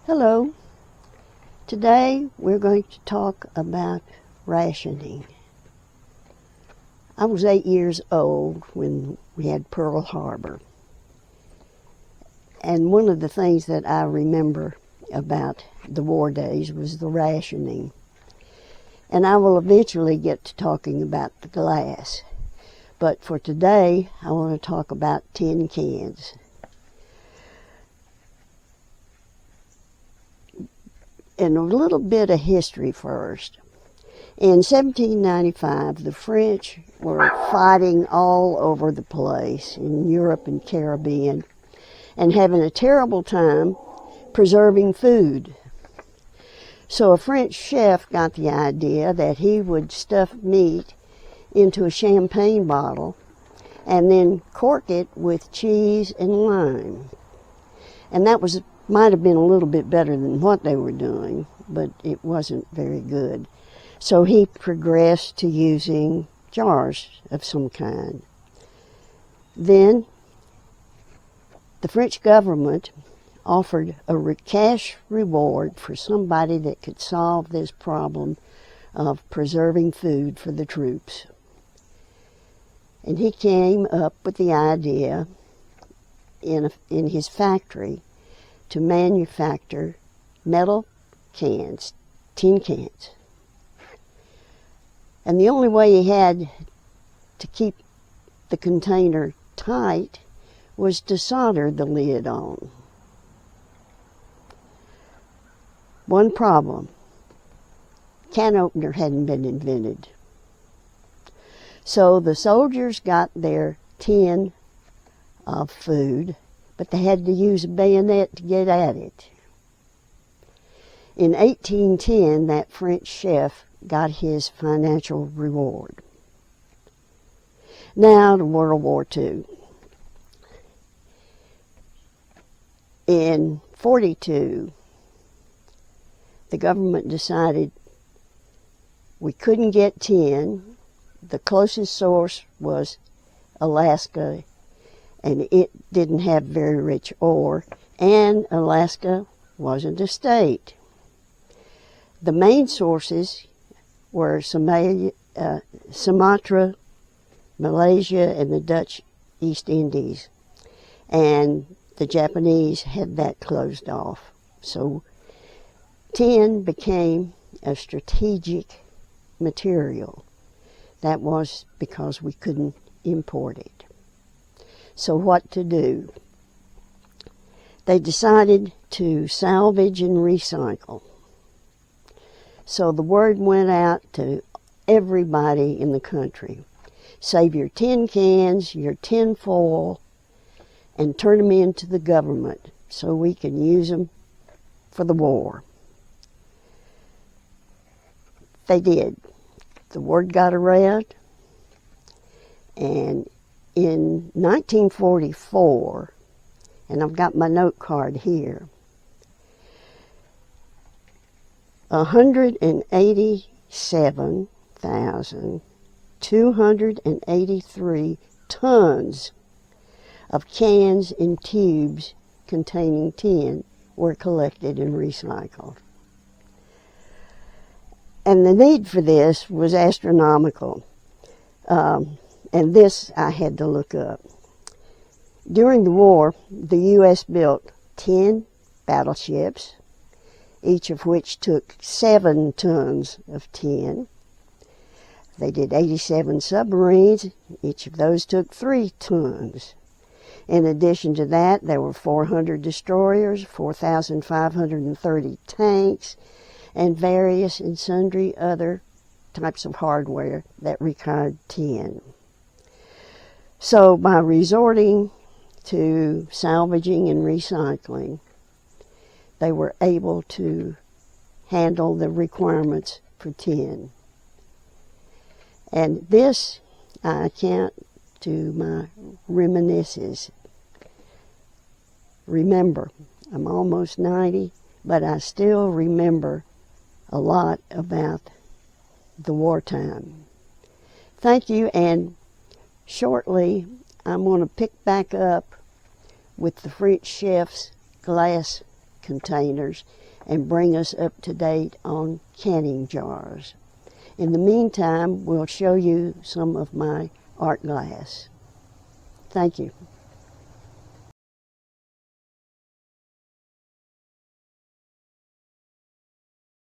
Hello. Today we're going to talk about rationing. I was 8 years old when we had Pearl Harbor. And one of the things that I remember about the war days was the rationing. And I will eventually get to talking about the glass. But for today, I want to talk about tin cans. And a little bit of history first. In 1795, the French were fighting all over the place in Europe and Caribbean and having a terrible time preserving food. So a French chef got the idea that he would stuff meat into a champagne bottle and then cork it with cheese and lime. And that might have been a little bit better than what they were doing, but it wasn't very good. So he progressed to using jars of some kind. Then the French government offered a cash reward for somebody that could solve this problem of preserving food for the troops. And he came up with the idea in his factory to manufacture metal cans, tin cans. And the only way he had to keep the container tight was to solder the lid on. One problem: can opener hadn't been invented. So the soldiers got their tin of food, but they had to use a bayonet to get at it. In 1810, that French chef got his financial reward. Now to World War II. In 1942, the government decided we couldn't get tin. The closest source was Alaska, and it didn't have very rich ore, and Alaska wasn't a state. The main sources were Sumatra, Malaysia, and the Dutch East Indies, and the Japanese had that closed off. So tin became a strategic material. That was because we couldn't import it. So what to do? They decided to salvage and recycle. So the word went out to everybody in the country. Save your tin cans, your tin foil, and turn them into the government so we can use them for the war. They did. The word got around, and in 1944, and I've got my note card here, 187,283 tons of cans and tubes containing tin were collected and recycled. And the need for this was astronomical. And this I had to look up. During the war, the U.S. built 10 battleships, each of which took 7 tons of tin. They did 87 submarines. Each of those took 3 tons. In addition to that, there were 400 destroyers, 4,530 tanks, and various and sundry other types of hardware that required tin. So by resorting to salvaging and recycling, they were able to handle the requirements for tin. And this I account to my reminiscences. Remember, I'm almost 90, but I still remember a lot about the wartime. Thank you, and shortly I'm going to pick back up with the French chef's glass containers and bring us up to date on canning jars. In the meantime, we'll show you some of my art glass. Thank you.